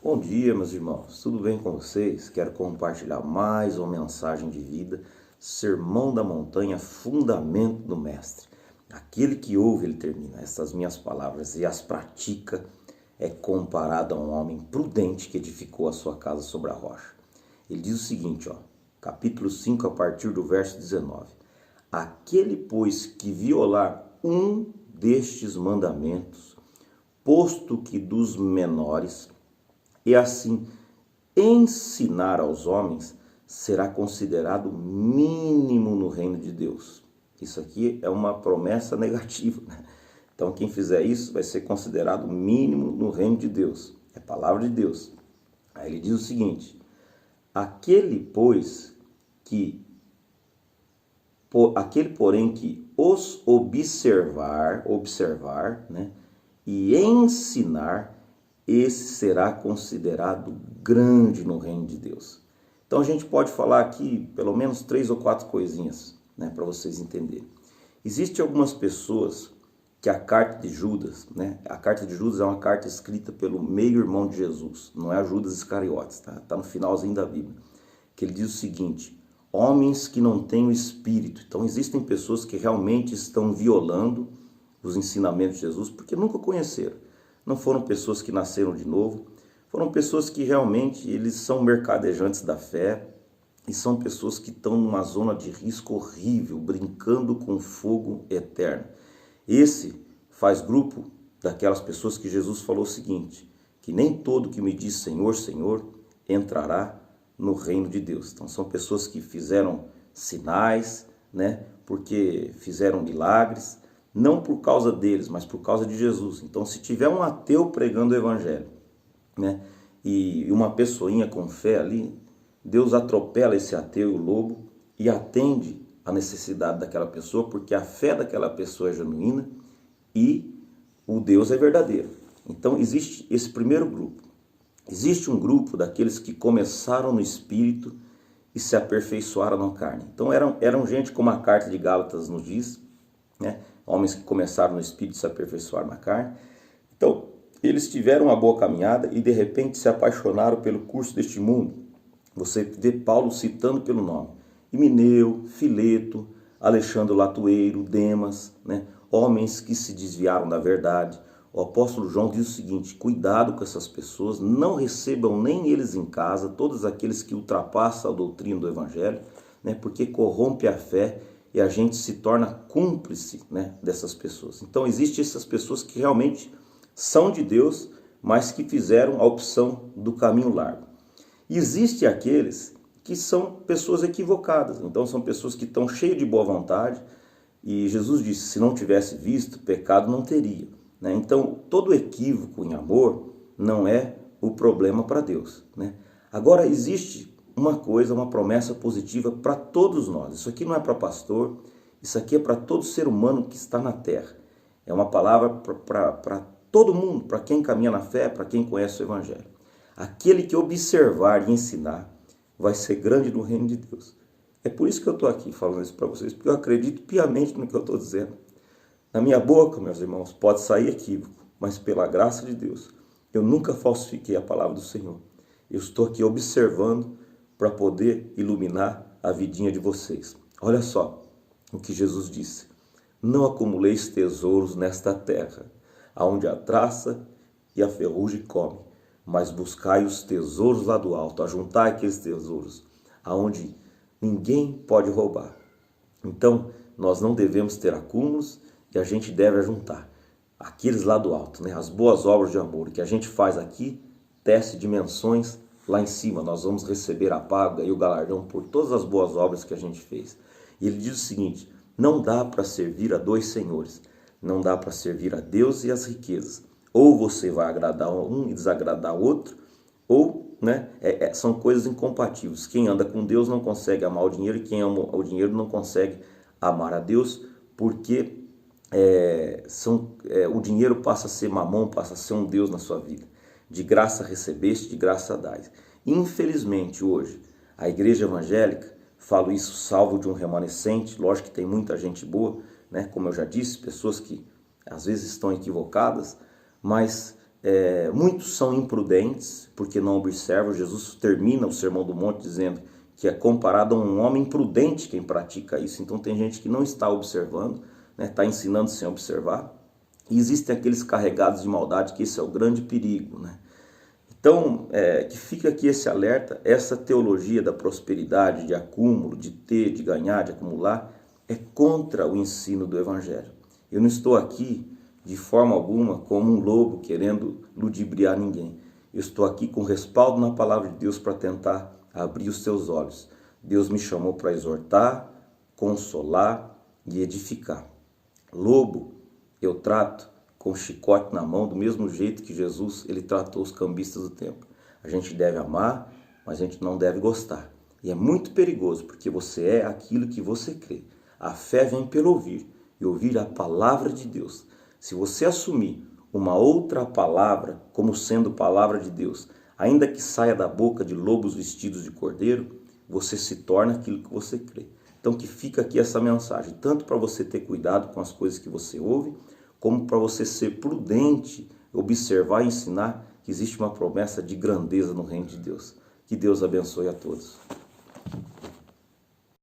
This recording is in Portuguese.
Bom dia, meus irmãos, tudo bem com vocês? Quero compartilhar mais uma mensagem de vida, Sermão da Montanha, fundamento do Mestre. Aquele que ouve, ele termina. Estas minhas palavras e as pratica é comparado a um homem prudente que edificou a sua casa sobre a rocha. Ele diz o seguinte, capítulo 5, a partir do verso 19. Aquele, pois, que violar um destes mandamentos, posto que dos menores, e assim ensinar aos homens, será considerado mínimo no reino de Deus. Isso aqui é uma promessa negativa, né? Então quem fizer isso vai ser considerado mínimo no reino de Deus. É a palavra de Deus. Aí ele diz o seguinte: aquele porém que os observar, né, e ensinar, esse será considerado grande no reino de Deus. Então a gente pode falar aqui pelo menos 3 ou 4 coisinhas, né, para vocês entenderem. Existem algumas pessoas que a carta de Judas, né, a carta de Judas é uma carta escrita pelo meio-irmão de Jesus, não é a Judas Iscariotes, tá no finalzinho da Bíblia, que ele diz o seguinte: homens que não têm o Espírito. Então existem pessoas que realmente estão violando os ensinamentos de Jesus porque nunca conheceram. Não foram pessoas que nasceram de novo, foram pessoas que realmente eles são mercadejantes da fé e são pessoas que estão numa zona de risco horrível, brincando com fogo eterno. Esse faz grupo daquelas pessoas que Jesus falou o seguinte, que nem todo que me diz Senhor, Senhor, entrará no reino de Deus. Então são pessoas que fizeram sinais, né, porque fizeram milagres, não por causa deles, mas por causa de Jesus. Então, se tiver um ateu pregando o evangelho, né, e uma pessoinha com fé ali, Deus atropela esse ateu e o lobo e atende a necessidade daquela pessoa, porque a fé daquela pessoa é genuína e o Deus é verdadeiro. Então, existe esse primeiro grupo. Existe um grupo daqueles que começaram no Espírito e se aperfeiçoaram na carne. Então, eram gente, como a carta de Gálatas nos diz, né? Homens que começaram no Espírito e se aperfeiçoaram na carne. Então, eles tiveram uma boa caminhada e de repente se apaixonaram pelo curso deste mundo. Você vê Paulo citando pelo nome: Himeneu, Fileto, Alexandre Latueiro, Demas, né? Homens que se desviaram da verdade. O apóstolo João diz o seguinte: cuidado com essas pessoas, não recebam nem eles em casa, todos aqueles que ultrapassam a doutrina do evangelho, né? Porque corrompe a fé e a gente se torna cúmplice, né, dessas pessoas. Então existem essas pessoas que realmente são de Deus, mas que fizeram a opção do caminho largo. E existem aqueles que são pessoas equivocadas. Então são pessoas que estão cheias de boa vontade e Jesus disse, se não tivesse visto, pecado não teria, né? Então todo equívoco em amor não é o problema para Deus, né? Agora existe uma coisa, uma promessa positiva para todos nós. Isso aqui não é para pastor, isso aqui é para todo ser humano que está na terra. É uma palavra para todo mundo, para quem caminha na fé, para quem conhece o evangelho. Aquele que observar e ensinar vai ser grande no reino de Deus. É por isso que eu estou aqui falando isso para vocês, porque eu acredito piamente no que eu estou dizendo. Na minha boca, meus irmãos, pode sair equívoco, mas pela graça de Deus, eu nunca falsifiquei a palavra do Senhor. Eu estou aqui observando para poder iluminar a vidinha de vocês. Olha só o que Jesus disse: não acumuleis tesouros nesta terra, aonde a traça e a ferrugem come, mas buscai os tesouros lá do alto, ajuntai aqueles tesouros, aonde ninguém pode roubar. Então, nós não devemos ter acúmulos e a gente deve ajuntar aqueles lá do alto, né? As boas obras de amor que a gente faz aqui, desce dimensões. Lá em cima nós vamos receber a paga e o galardão por todas as boas obras que a gente fez. E ele diz o seguinte: não dá para servir a 2 senhores, não dá para servir a Deus e as riquezas. Ou você vai agradar um e desagradar o outro, ou, né, são coisas incompatíveis. Quem anda com Deus não consegue amar o dinheiro, e quem ama o dinheiro não consegue amar a Deus, porque o dinheiro passa a ser mamão, passa a ser um Deus na sua vida. De graça recebeste, de graça dais. Infelizmente hoje a igreja evangélica, falo isso salvo de um remanescente, lógico que tem muita gente boa, né? Como eu já disse, pessoas que às vezes estão equivocadas, mas Muitos são imprudentes porque não observam. Jesus termina o Sermão do Monte dizendo que é comparado a um homem prudente quem pratica isso. Então tem gente que não está observando, né? Está ensinando sem observar. E existem aqueles carregados de maldade, que esse é o grande perigo, né? Então, que fica aqui esse alerta, essa teologia da prosperidade, de acúmulo, de ter, de ganhar, de acumular, é contra o ensino do Evangelho. Eu não estou aqui, de forma alguma, como um lobo querendo ludibriar ninguém. Eu estou aqui com respaldo na palavra de Deus para tentar abrir os seus olhos. Deus me chamou para exortar, consolar e edificar. Lobo, eu trato com chicote na mão, do mesmo jeito que Jesus ele tratou os cambistas do templo. A gente deve amar, mas a gente não deve gostar. E é muito perigoso, porque você é aquilo que você crê. A fé vem pelo ouvir, e ouvir a palavra de Deus. Se você assumir uma outra palavra como sendo palavra de Deus, ainda que saia da boca de lobos vestidos de cordeiro, você se torna aquilo que você crê. Então que fica aqui essa mensagem, tanto para você ter cuidado com as coisas que você ouve, como para você ser prudente, observar e ensinar que existe uma promessa de grandeza no reino de Deus. Que Deus abençoe a todos.